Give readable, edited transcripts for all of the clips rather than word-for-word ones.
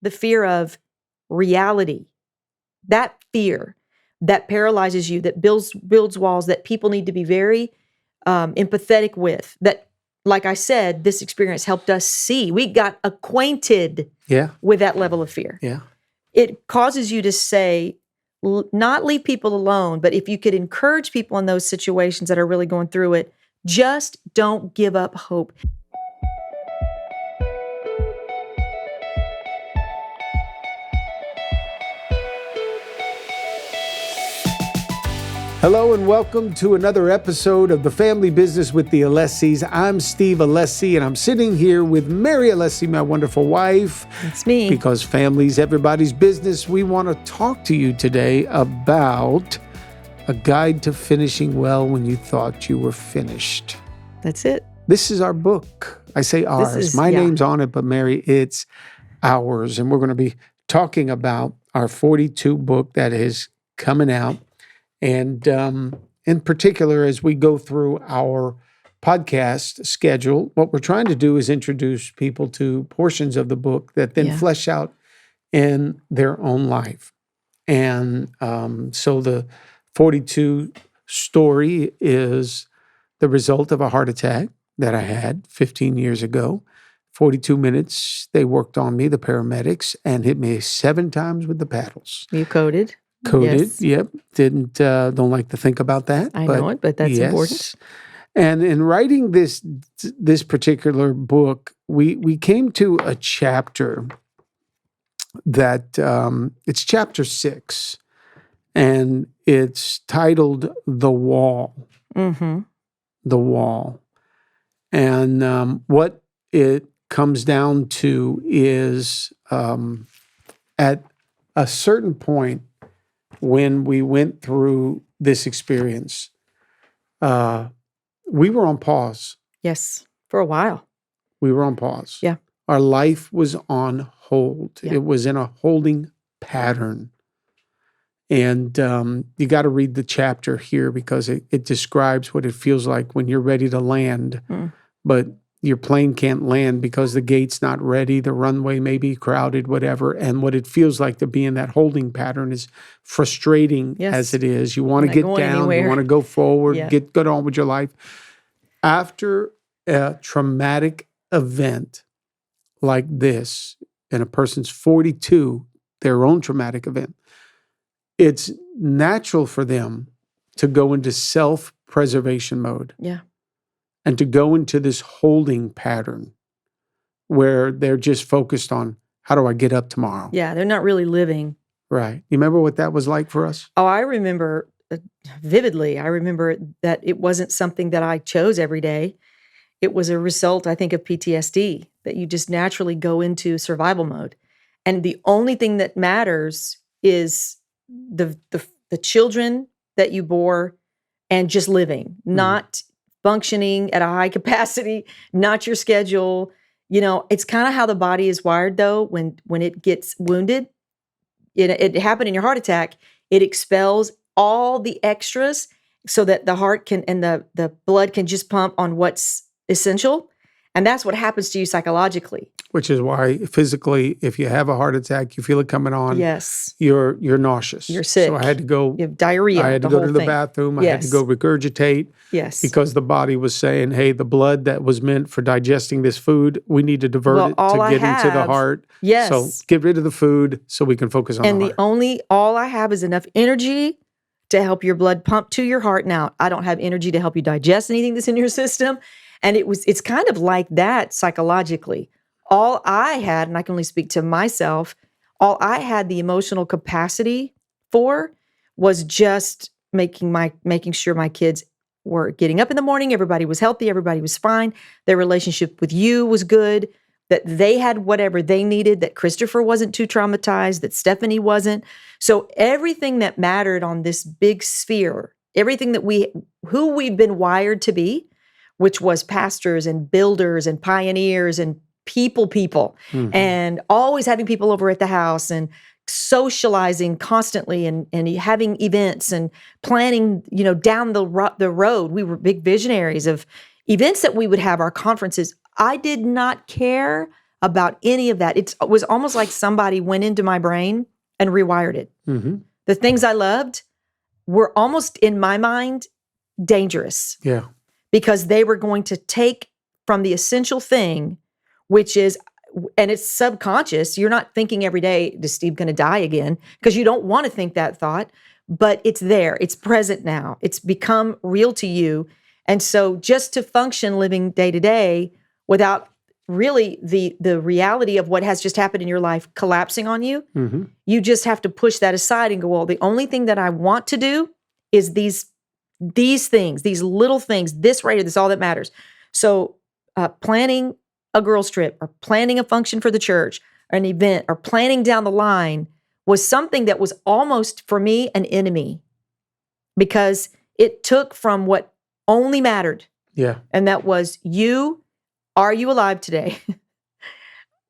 the fear of reality, that fear that paralyzes you, that builds walls that people need to be very empathetic with, that, like I said, this experience helped us see. We got acquainted with that level of fear. Yeah. It causes you to say, not leave people alone, but if you could encourage people in those situations that are really going through it, just don't give up hope. Hello and welcome to another episode of The Family Business with the Alessis. I'm Steve Alessi and I'm sitting here with Mary Alessi, my wonderful wife. It's me. Because family's everybody's business. We want to talk to you today about a guide to finishing well when you thought you were finished. That's it. This is our book. I say ours. My name's on it, but Mary, it's ours. And we're going to be talking about our 42 book that is coming out. And in particular, as we go through our podcast schedule, what we're trying to do is introduce people to portions of the book that then flesh out in their own life. And so the 42 story is the result of a heart attack that I had 15 years ago. 42 minutes, they worked on me, the paramedics, and hit me 7 times with the paddles. You coded? Yes. Yep. Don't like to think about that. I know it, but that's important. And in writing this particular book, we came to a chapter that it's chapter 6, and it's titled "The Wall." Mm-hmm. The Wall, and what it comes down to is at a certain point, when we went through this experience, we were on pause. Yes, for a while. We were on pause. Yeah. Our life was on hold. Yeah. It was in a holding pattern. And you got to read the chapter here because it describes what it feels like when you're ready to land, but your plane can't land because the gate's not ready, the runway may be crowded, whatever. And what it feels like to be in that holding pattern is frustrating as it is. You want to get down, you want to go forward, get on with your life. After a traumatic event like this, and a person's 42, their own traumatic event, it's natural for them to go into self-preservation mode. Yeah. And to go into this holding pattern where they're just focused on, how do I get up tomorrow? Yeah, they're not really living. Right. You remember what that was like for us? Oh, I remember vividly. I remember that it wasn't something that I chose every day. It was a result, I think, of PTSD, that you just naturally go into survival mode. And the only thing that matters is the children that you bore and just living, not functioning at a high capacity, not your schedule. You know, it's kind of how the body is wired, though. When it gets wounded, it happened in your heart attack, it expels all the extras so that the heart can, and the blood can just pump on what's essential. And that's what happens to you psychologically. Which is why physically, if you have a heart attack, you feel it coming on. Yes. You're nauseous. You're sick. So I had to go. You have diarrhea. I had to go to the bathroom. I had to go regurgitate. Yes. Because the body was saying, hey, the blood that was meant for digesting this food, we need to divert it to get into the heart. Yes. So get rid of the food so we can focus on the heart. And all I have is enough energy to help your blood pump to your heart now. I don't have energy to help you digest anything that's in your system. And it's kind of like that psychologically. All I had, and I can only speak to myself, all I had the emotional capacity for was just making sure my kids were getting up in the morning, everybody was healthy, everybody was fine, their relationship with you was good, that they had whatever they needed, that Christopher wasn't too traumatized, that Stephanie wasn't. So everything that mattered on this big sphere, everything that who we've been wired to be, which was pastors and builders and pioneers and people, and always having people over at the house and socializing constantly and having events and planning, down the road. We were big visionaries of events that we would have, our conferences. I did not care about any of that. It was almost like somebody went into my brain and rewired it. Mm-hmm. The things I loved were almost, in my mind, dangerous. Yeah. Because they were going to take from the essential thing, which is, and it's subconscious. You're not thinking every day, is Steve going to die again? Because you don't want to think that thought, but it's there. It's present now. It's become real to you. And so just to function living day to day without really the reality of what has just happened in your life collapsing on you, Mm-hmm. you just have to push that aside and go, well, the only thing that I want to do is these things, these little things, this right here, this is all that matters. So planning a girls trip or planning a function for the church or an event or planning down the line was something that was almost for me an enemy because it took from what only mattered. Yeah. And that was are you alive today?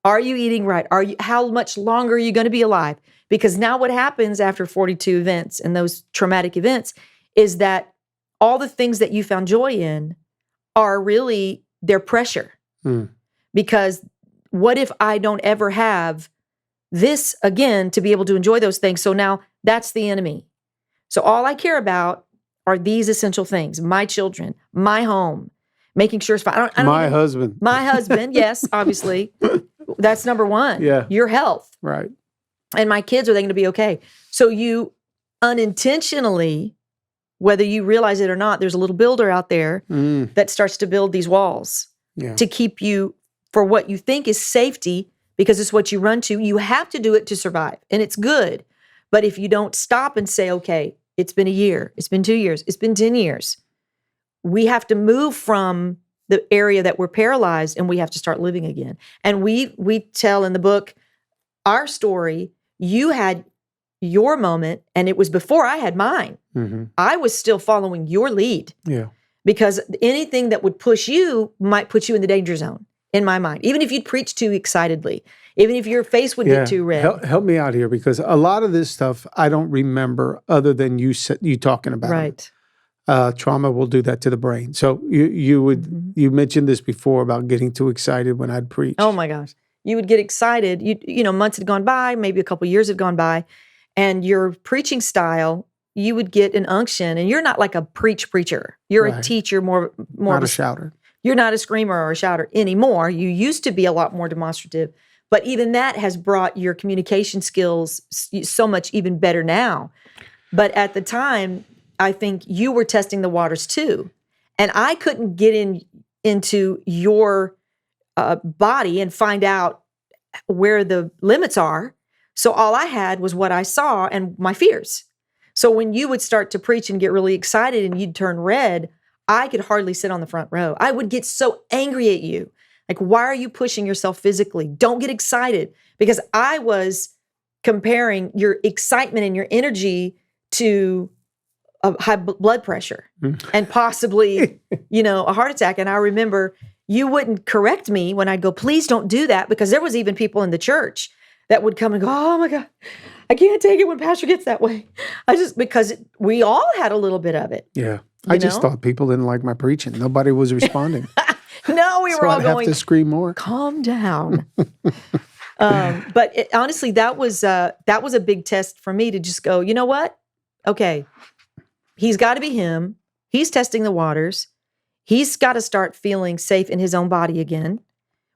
Are you eating right? How much longer are you going to be alive? Because now what happens after 42 events and those traumatic events is that all the things that you found joy in are really their pressure. Mm. Because what if I don't ever have this again to be able to enjoy those things? So now that's the enemy. So all I care about are these essential things: my children, my home, making sure it's fine. My husband. My husband, yes, obviously. That's number one. Yeah. Your health. Right. And my kids, are they going to be okay? So you unintentionally, whether you realize it or not, there's a little builder out there that starts to build these walls to keep you for what you think is safety, because it's what you run to. You have to do it to survive, and it's good. But if you don't stop and say, okay, it's been a year, it's been 2 years, it's been 10 years, we have to move from the area that we're paralyzed and we have to start living again. And we tell in the book our story. You had your moment, and it was before I had mine. Mm-hmm. I was still following your lead. Yeah. Because anything that would push you might put you in the danger zone, in my mind. Even if you'd preach too excitedly, even if your face would get too red. Help me out here, because a lot of this stuff I don't remember other than you talking about right. it. Trauma will do that to the brain. So you mentioned this before about getting too excited when I'd preach. Oh my gosh. You would get excited. You know, months had gone by, maybe a couple years had gone by, and your preaching style, you would get an unction, and you're not like a preacher. You're a teacher, more not a shouter. You're not a screamer or a shouter anymore. You used to be a lot more demonstrative, but even that has brought your communication skills so much even better now. But at the time, I think you were testing the waters too, and I couldn't get into your body and find out where the limits are. So all I had was what I saw and my fears. So when you would start to preach and get really excited and you'd turn red, I could hardly sit on the front row. I would get so angry at you. Like, why are you pushing yourself physically? Don't get excited. Because I was comparing your excitement and your energy to a high blood pressure and possibly, a heart attack. And I remember you wouldn't correct me when I'd go, please don't do that. Because there was even people in the church that would come and go, oh my God, I can't take it when pastor gets that way. Because we all had a little bit of it. Yeah. I just thought people didn't like my preaching. Nobody was responding. No, we were all going, have to scream more. Calm down. But honestly, that was a big test for me to just go, you know what? Okay, he's got to be him. He's testing the waters. He's got to start feeling safe in his own body again.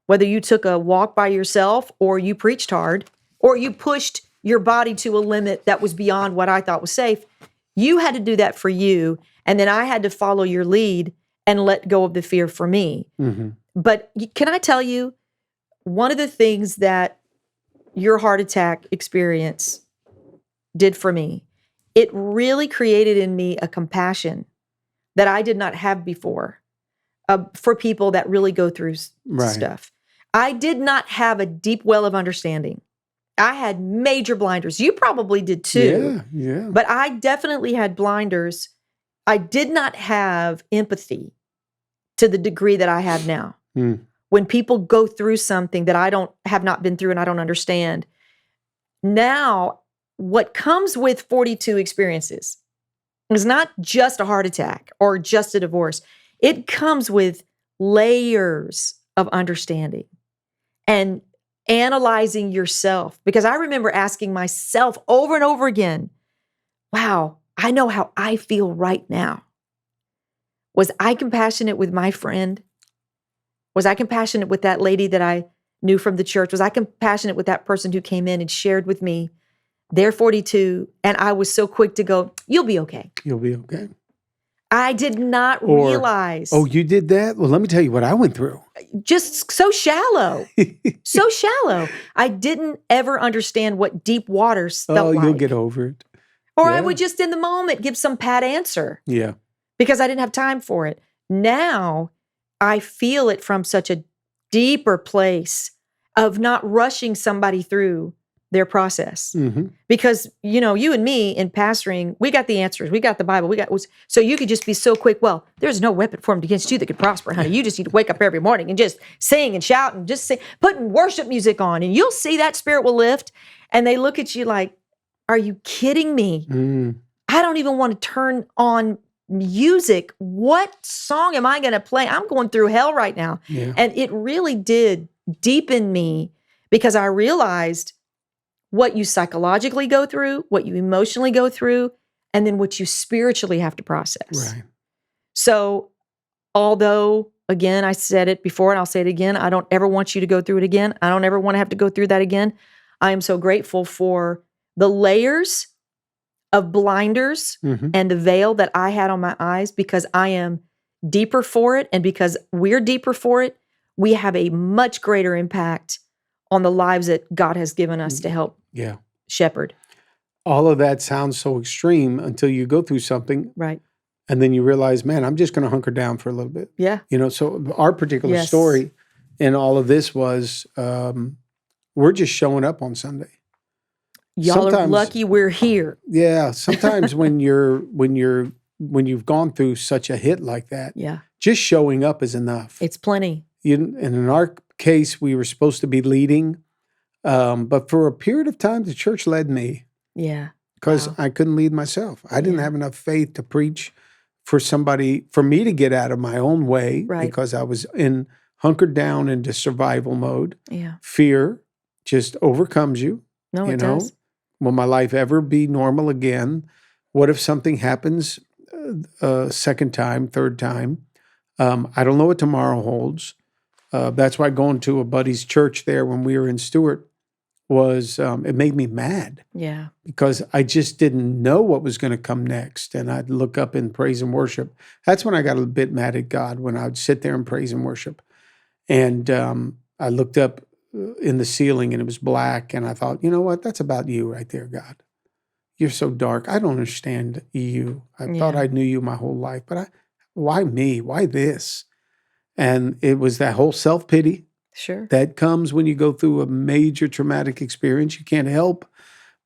Whether you took a walk by yourself or you preached hard or you pushed your body to a limit that was beyond what I thought was safe, you had to do that for you. And then I had to follow your lead and let go of the fear for me. Mm-hmm. But can I tell you, one of the things that your heart attack experience did for me, it really created in me a compassion that I did not have before for people that really go through stuff. I did not have a deep well of understanding. I had major blinders. You probably did too. Yeah. But I definitely had blinders. I did not have empathy to the degree that I have now. When people go through something that I have not been through and I don't understand. Now, what comes with 42 experiences is not just a heart attack or just a divorce. It comes with layers of understanding. And analyzing yourself. Because I remember asking myself over and over again, wow, I know how I feel right now. Was I compassionate with my friend? Was I compassionate with that lady that I knew from the church? Was I compassionate with that person who came in and shared with me their 42? And I was so quick to go, you'll be okay. You'll be okay. I did not Or, realize. oh, you did that? Well, let me tell you what I went through. Just so shallow. So shallow. I didn't ever understand what deep waters felt like. You'll get over it. Or I would just in the moment give some pat answer. Yeah. Because I didn't have time for it. Now I feel it from such a deeper place of not rushing somebody through their process. Mm-hmm. Because, you and me in pastoring, we got the answers. We got the Bible. So you could just be so quick. Well, there's no weapon formed against you that could prosper, honey. You just need to wake up every morning and just sing and shout and just sing, putting worship music on, and you'll see that spirit will lift. And they look at you like, are you kidding me? I don't even want to turn on music. What song am I going to play? I'm going through hell right now. Yeah. And it really did deepen me because I realized what you psychologically go through, what you emotionally go through, and then what you spiritually have to process. Right. So although, again, I said it before and I'll say it again, I don't ever want you to go through it again. I don't ever want to have to go through that again. I am so grateful for the layers of blinders and the veil that I had on my eyes because I am deeper for it. And because we're deeper for it, we have a much greater impact on the lives that God has given us to help shepherd. All of that sounds so extreme until you go through something. Right. And then you realize, man, I'm just going to hunker down for a little bit. Yeah. So our particular story in all of this was we're just showing up on Sunday. Y'all are lucky we're here. Yeah. Sometimes when you've gone through such a hit like that, just showing up is enough. It's plenty. And in our case, we were supposed to be leading, but for a period of time, the church led me. Yeah. Because I couldn't lead myself. I didn't have enough faith to preach for me to get out of my own way because I was hunkered down into survival mode. Yeah. Fear just overcomes you. No, it does. Will my life ever be normal again? What if something happens second time, third time? I don't know what tomorrow holds. That's why going to a buddy's church there when we were in Stewart it made me mad. Yeah. Because I just didn't know what was going to come next. And I'd look up in praise and worship. That's when I got a bit mad at God, when I would sit there and praise and worship. And I looked up in the ceiling and it was black. And I thought, you know what? That's about you right there, God. You're so dark. I don't understand you. I thought I knew you my whole life. But why me? Why this? And it was that whole self-pity. Sure. That comes when you go through a major traumatic experience. You can't help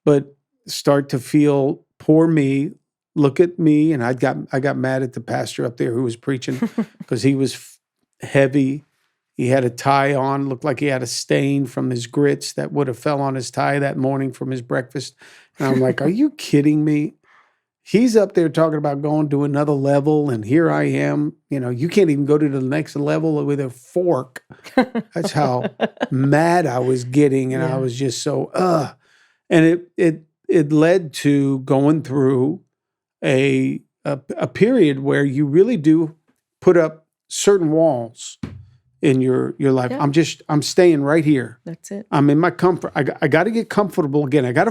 but start to feel, poor me, look at me. And I got mad at the pastor up there who was preaching because he was heavy. He had a tie on, looked like he had a stain from his grits that would have fell on his tie that morning from his breakfast. And I'm like, are you kidding me? He's up there talking about going to another level, and here I am. You can't even go to the next level with a fork. That's how mad I was getting, and I was just so And it led to going through a period where you really do put up certain walls in your life. Yeah. I'm staying right here. That's it. I'm in my comfort. I got to get comfortable again. I got to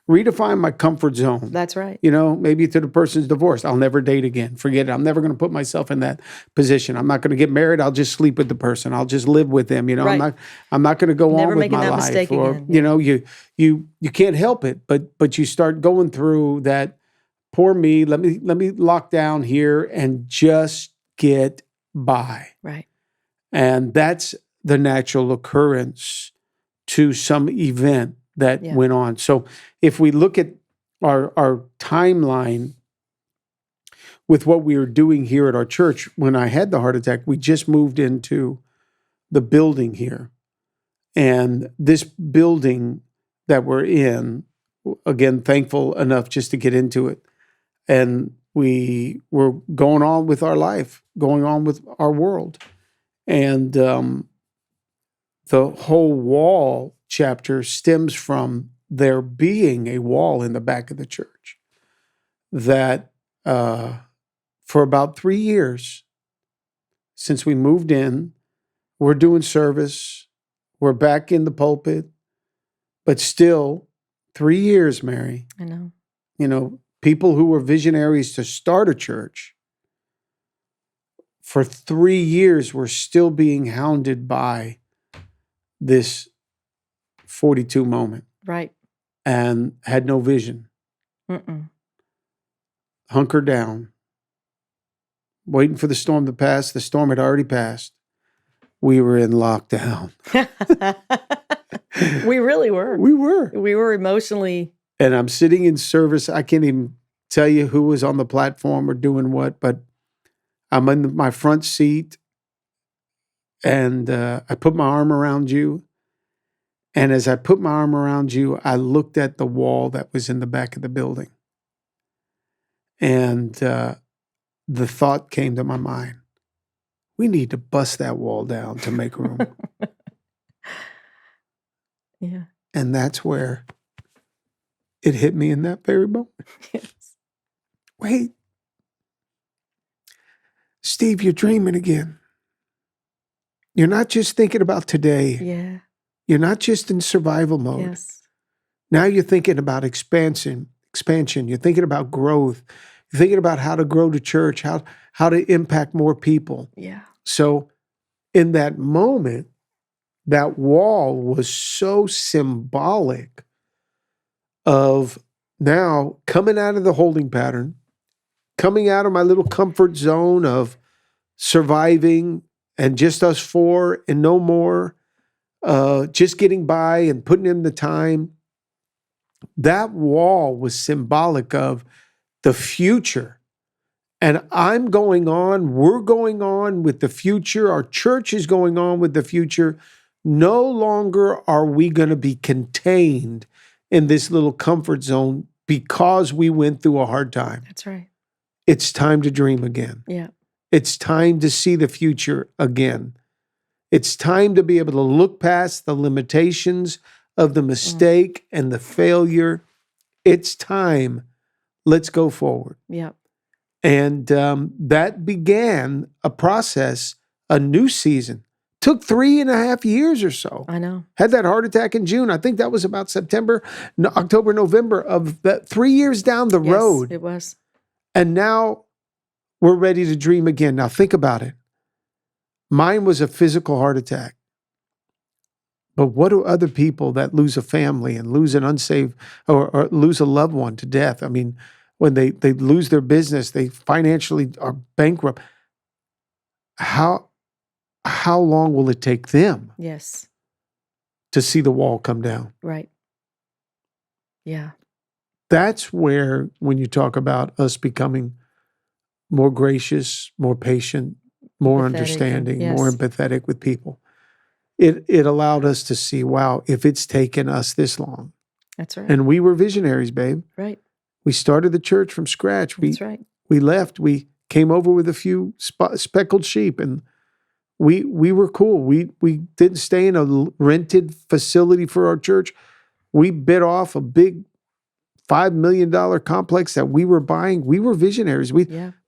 redefine my comfort zone. That's right. Maybe to the person's divorced. I'll never date again. Forget it. I'm never going to put myself in that position. I'm not going to get married. I'll just sleep with the person. I'll just live with them. Right. I'm not going to go Never on with making my that life. mistake Or again. You can't help it. But you start going through that. Poor me. Let me lock down here and just get by. Right. And that's the natural occurrence to some event that went on. So if we look at our timeline with what we were doing here at our church, when I had the heart attack, we just moved into the building here. And this building that we're in, again, thankful enough just to get into it. And we were going on with our life, going on with our world. And the whole wall chapter stems from there being a wall in the back of the church that for about 3 years since we moved in, we're doing service, we're back in the pulpit, but still 3 years, Mary. I know. People who were visionaries to start a church, for 3 years were still being hounded by this 42 moment. Right. And had no vision. Hunker down, waiting for the storm to pass. The storm had already passed. We were in lockdown. We really were. We were. We were emotionally. And I'm sitting in service. I can't even tell you who was on the platform or doing what, but I'm in my front seat and I put my arm around you. And as I put my arm around you, I looked at the wall that was in the back of the building. And the thought came to my mind, we need to bust that wall down to make room. Yeah. And that's where it hit me in that very moment. Yes. Wait, Steve, you're dreaming again. You're not just thinking about today. Yeah. You're not just in survival mode. Yes. Now you're thinking about expansion. You're thinking about growth. You're thinking about how to grow the church, how to impact more people. Yeah. So in that moment, that wall was so symbolic of now coming out of the holding pattern, coming out of my little comfort zone of surviving and just us four and no more, just getting by and putting in the time. That wall was symbolic of the future. And I'm going on, we're going on with the future. Our church is going on with the future. No longer are we going to be contained in this little comfort zone because we went through a hard time. That's right. It's time to dream again. Yeah. It's time to see the future again. It's time to be able to look past the limitations of the mistake and the failure. It's time. Let's go forward. Yeah. And that began a process, a new season. Took 3.5 years or so. I know. Had that heart attack in June. I think that was about October, November of that 3 years down the road. It was. And now we're ready to dream again. Now think about it. Mine was a physical heart attack. But what do other people that lose a family and lose an unsaved or lose a loved one to death? I mean, when they lose their business, they financially are bankrupt. How long will it take them Yes. to see the wall come down? Right. Yeah. That's where, when you talk about us becoming more gracious, more patient, more Empathetic, understanding, yes. more empathetic with people, it allowed us to see, wow, if it's taken us this long. That's right. And we were visionaries, babe. Right. We started the church from scratch. That's right. We left. We came over with a few speckled sheep, and we were cool. We didn't stay in a rented facility for our church. We bit off a big $5 million complex that we were buying. We were visionaries.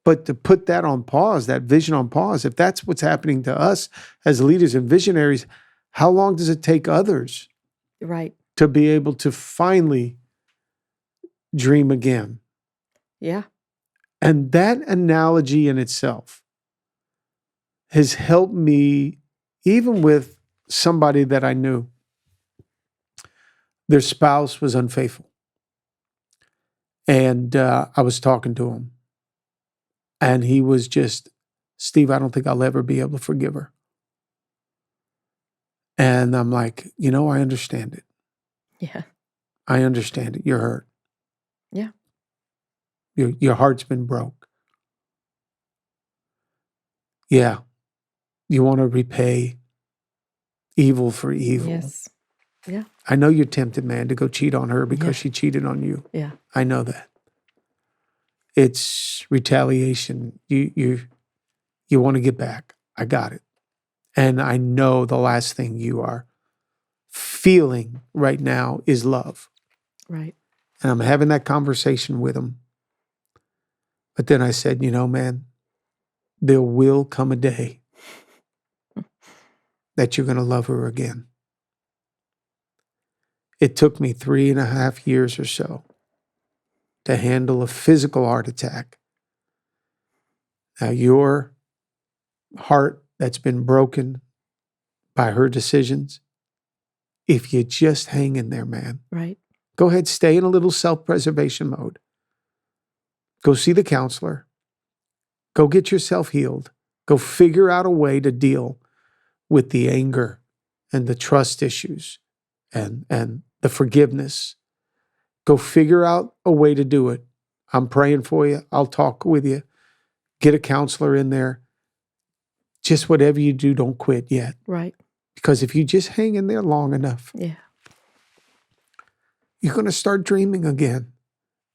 But to put that on pause, that vision on pause, if that's what's happening to us as leaders and visionaries, how long does it take others Right. to be able to finally dream again? Yeah. And that analogy in itself has helped me, even with somebody that I knew, their spouse was unfaithful. And I was talking to him. And he was just, Steve, I don't think I'll ever be able to forgive her. And I'm like, I understand it. Yeah. I understand it. You're hurt. Yeah. Your heart's been broke. Yeah. You want to repay evil for evil. Yes. Yeah. I know you're tempted, man, to go cheat on her because she cheated on you. Yeah. I know that. It's retaliation. You want to get back. I got it. And I know the last thing you are feeling right now is love. Right. And I'm having that conversation with him. But then I said, man, there will come a day that you're going to love her again. It took me 3.5 years or so to handle a physical heart attack. Now, your heart that's been broken by her decisions, if you just hang in there, man. Right. Go ahead, stay in a little self-preservation mode. Go see the counselor. Go get yourself healed. Go figure out a way to deal with the anger and the trust issues and the forgiveness. Go figure out a way to do it. I'm praying for you. I'll talk with you. Get a counselor in there. Just whatever you do, don't quit yet. Right. Because if you just hang in there long enough, Yeah. you're going to start dreaming again.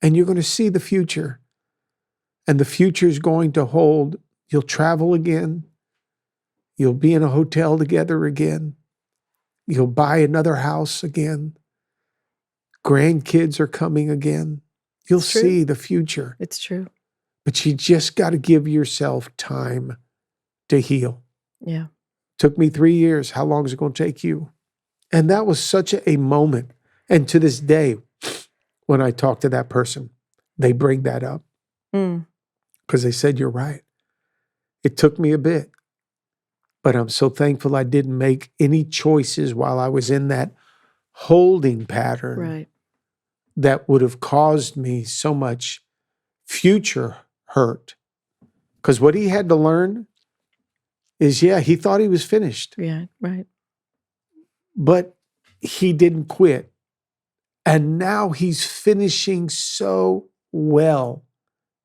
And you're going to see the future. And the future is going to hold. You'll travel again. You'll be in a hotel together again. You'll buy another house again. Grandkids are coming again. You'll see the future. It's true. But you just got to give yourself time to heal. Yeah. Took me 3 years. How long is it going to take you? And that was such a moment. And to this day, when I talk to that person, they bring that up. Because they said, you're right. It took me a bit. But I'm so thankful I didn't make any choices while I was in that holding pattern. Right. That would have caused me so much future hurt. Because what he had to learn is, he thought he was finished. Yeah, right. But he didn't quit. And now he's finishing so well.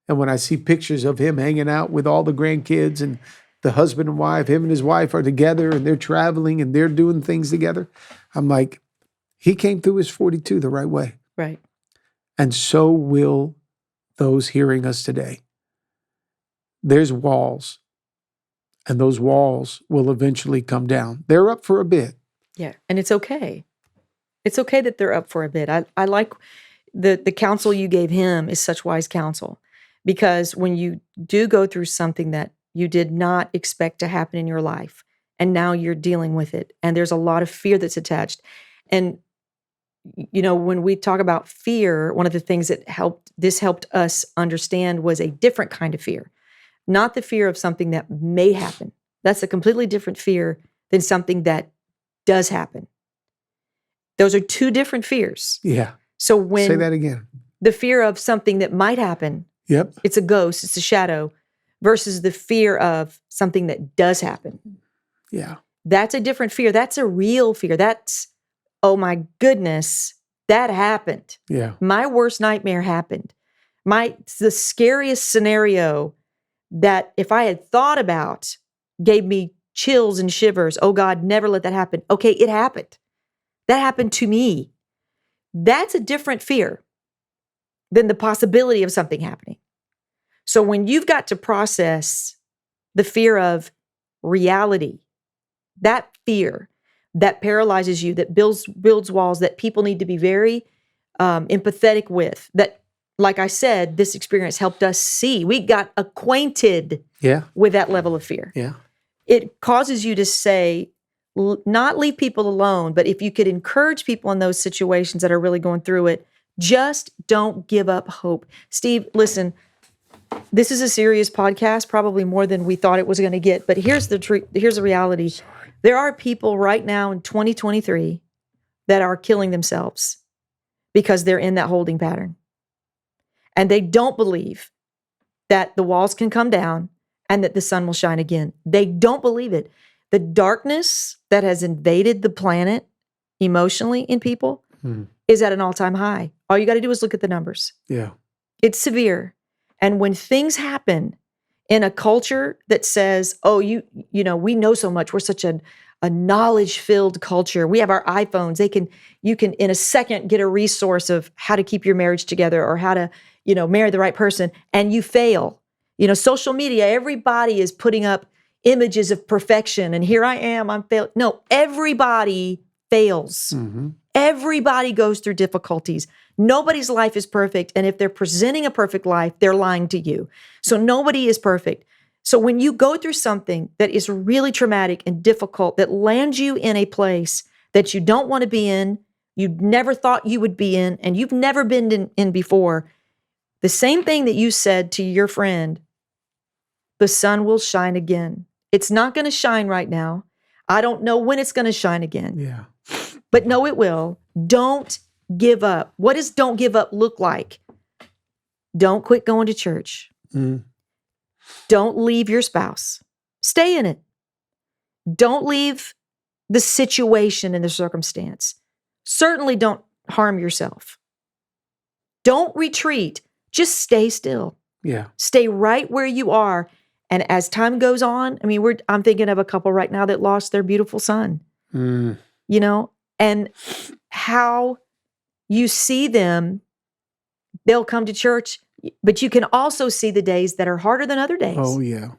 And when I see pictures of him hanging out with all the grandkids and the husband and wife, him and his wife are together and they're traveling and they're doing things together, I'm like, he came through his 42 the right way. Right. And so will those hearing us today. There's walls, and those walls will eventually come down. They're up for a bit. Yeah, and it's okay. It's okay that they're up for a bit. I like the counsel you gave him is such wise counsel, because when you do go through something that you did not expect to happen in your life, and now you're dealing with it, and there's a lot of fear that's attached. And when we talk about fear, one of the things that helped us understand was a different kind of fear. Not the fear of something that may happen. That's a completely different fear than something that does happen. Those are two different fears. Yeah. So when say that again. The fear of something that might happen, yep, it's a ghost, it's a shadow, versus the fear of something that does happen. Yeah. That's a different fear. That's a real fear. That's, oh my goodness, that happened. Yeah. My worst nightmare happened. The scariest scenario that if I had thought about gave me chills and shivers. Oh God, never let that happen. Okay, it happened. That happened to me. That's a different fear than the possibility of something happening. So when you've got to process the fear of reality, that fear that paralyzes you, that builds walls that people need to be very empathetic with, that, like I said, this experience helped us see. We got acquainted with that level of fear. Yeah. It causes you to say, not leave people alone, but if you could encourage people in those situations that are really going through it, just don't give up hope. Steve, listen, this is a serious podcast, probably more than we thought it was going to get, but here's the reality. Sorry. There are people right now in 2023 that are killing themselves because they're in that holding pattern. And they don't believe that the walls can come down and that the sun will shine again. They don't believe it. The darkness that has invaded the planet emotionally in people is at an all-time high. All you got to do is look at the numbers. Yeah. It's severe. And when things happen in a culture that says, oh, we know so much. We're such a knowledge-filled culture. We have our iPhones. You can in a second get a resource of how to keep your marriage together or how to, marry the right person, and you fail. Social media, everybody is putting up images of perfection, and here I am, I'm failed. No, everybody fails. Mm-hmm. Everybody goes through difficulties. Nobody's life is perfect. And if they're presenting a perfect life, they're lying to you. So nobody is perfect. So when you go through something that is really traumatic and difficult, that lands you in a place that you don't want to be in, you never thought you would be in, and you've never been in before, the same thing that you said to your friend, the sun will shine again. It's not going to shine right now. I don't know when it's going to shine again. Yeah. But no, it will. Don't give up. What does don't give up look like? Don't quit going to church. Mm. Don't leave your spouse. Stay in it. Don't leave the situation and the circumstance. Certainly don't harm yourself. Don't retreat. Just stay still. Yeah. Stay right where you are. And as time goes on, I mean, I'm thinking of a couple right now that lost their beautiful son, Mm. you know, and how you see them, they'll come to church, but you can also see the days that are harder than other days. Oh, yeah.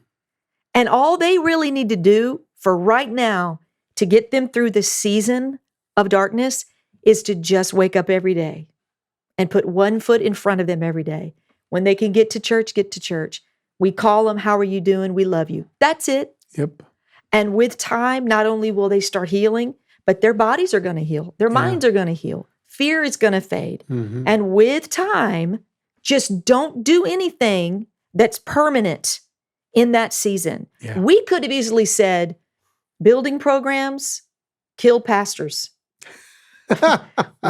And all they really need to do for right now to get them through this season of darkness is to just wake up every day and put one foot in front of them every day. When they can get to church, get to church. We call them, how are you doing? We love you. That's it. Yep. And with time, not only will they start healing, but their bodies are going to heal. Their minds are going to heal. Fear is going to fade. Mm-hmm. And with time, just don't do anything that's permanent in that season. Yeah. We could have easily said, building programs, kill pastors.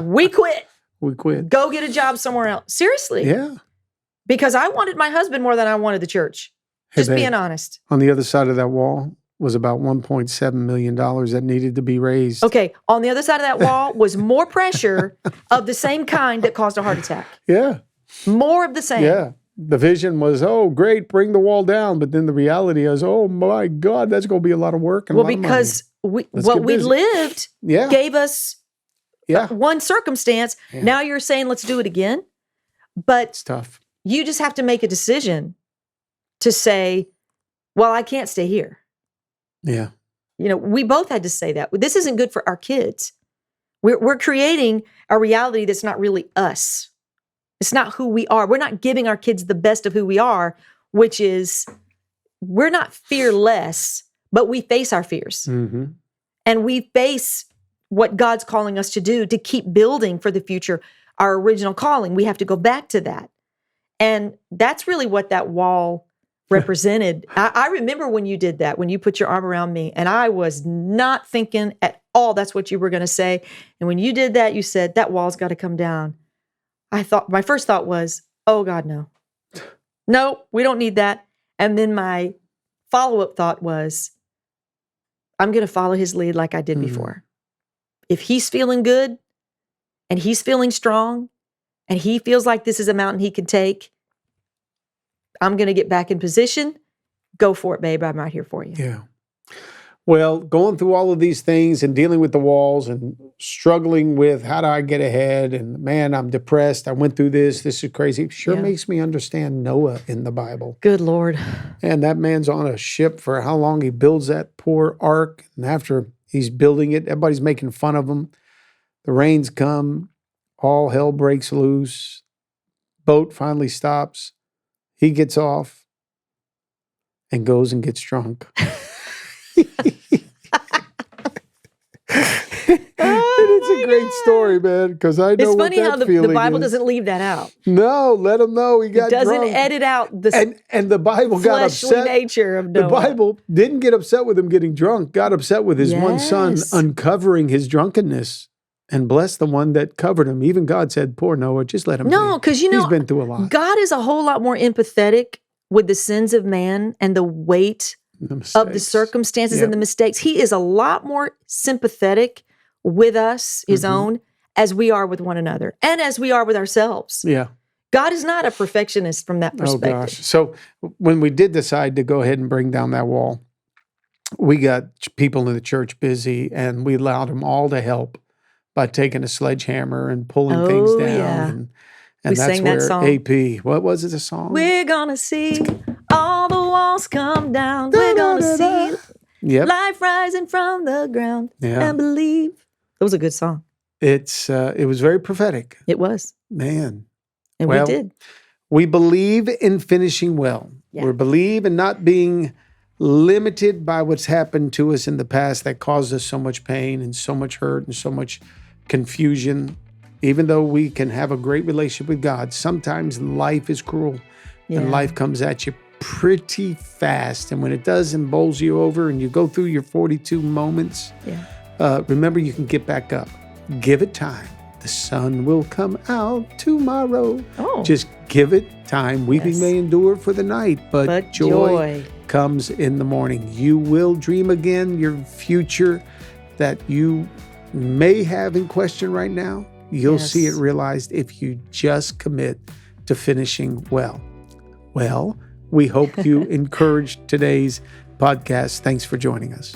We quit. We quit. Go get a job somewhere else. Seriously. Yeah. Because I wanted my husband more than I wanted the church. Hey, Just babe, being honest. on the other side of that wall was about $1.7 million that needed to be raised. Okay. On the other side of that wall was more pressure of the same kind that caused a heart attack. Yeah. More of the same. Yeah. The vision was, oh, great, bring the wall down. But then the reality is, oh, my God, that's going to be a lot of work. And Well, a lot of because money. what we lived Yeah. gave us Yeah. one circumstance. Yeah. Now you're saying, let's do it again. But It's tough. you just have to make a decision to say, well, I can't stay here. Yeah. You know, we both had to say that. This isn't good for our kids. We're creating a reality that's not really us. It's not who we are. We're not giving our kids the best of who we are, which is we're not fearless, but we face our fears. Mm-hmm. And we face what God's calling us to do to keep building for the future, our original calling. We have to go back to that. And that's really what that wall represented. I remember when you did that, when you put your arm around me, and I was not thinking at all that's what you were going to say. And when you did that, you said, that wall's got to come down. My first thought was, oh God, no. No, we don't need that. And then my follow-up thought was, I'm going to follow his lead like I did before. If he's feeling good and he's feeling strong and he feels like this is a mountain he can take, I'm going to get back in position. Go for it, babe. I'm right here for you. Yeah. Well, going through all of these things and dealing with the walls and struggling with how do I get ahead, and man, I'm depressed. I went through this. This is crazy. Sure makes me understand Noah in the Bible. Good Lord. And that man's on a ship for how long? He builds that poor ark. And after he's building it, everybody's making fun of him. The rains come. All hell breaks loose. Boat finally stops. He gets off and goes and gets drunk. It's a great story, man, because I know It's what funny that how the feeling Bible is. doesn't leave that out. No, let him know he got It doesn't drunk. edit out the And the Bible got fleshly upset. nature of Noah. The Bible didn't get upset with him getting drunk, got upset with his one son Yes. uncovering his drunkenness, and blessed the one that covered him. Even God said, poor Noah, just let him No, be. because you know, He's been through a lot. God is a whole lot more empathetic with the sins of man and the weight The of the mistakes. circumstances Yep. and the mistakes. He is a lot more sympathetic with us, his own, as we are with one another and as we are with ourselves. Yeah. God is not a perfectionist from that Oh, perspective. gosh. So when we did decide to go ahead and bring down that wall, we got people in the church busy, and we allowed them all to help by taking a sledgehammer and pulling things Oh, down. yeah. And We that's sang that where song. AP, what was it, the song? We're gonna see all the walls come down. We're gonna see Yep. life rising from the ground Yeah. and believe It was a good song. It was very prophetic. It was. Man. And Well, we did. We believe in finishing well. Yeah. We believe in not being limited by what's happened to us in the past that caused us so much pain and so much hurt and so much confusion. Even though we can have a great relationship with God, sometimes life is cruel and life comes at you pretty fast. And when it does and bowls you over and you go through your 42 moments, remember you can get back up. Give it time. The sun will come out tomorrow. Just give it time. Weeping may endure for the night, but joy comes in the morning. You will dream again. Your future that you may have in question right now, you'll see it realized if you just commit to finishing well. Well, we hope you encouraged today's podcast. Thanks for joining us.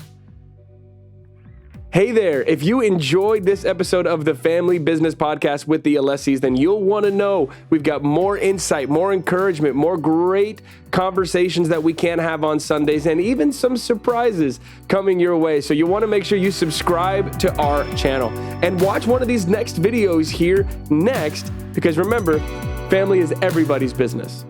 Hey there, if you enjoyed this episode of the Family Business Podcast with the Alessis, then you'll want to know we've got more insight, more encouragement, more great conversations that we can have on Sundays, and even some surprises coming your way. So you want to make sure you subscribe to our channel and watch one of these next videos here next, because remember, family is everybody's business.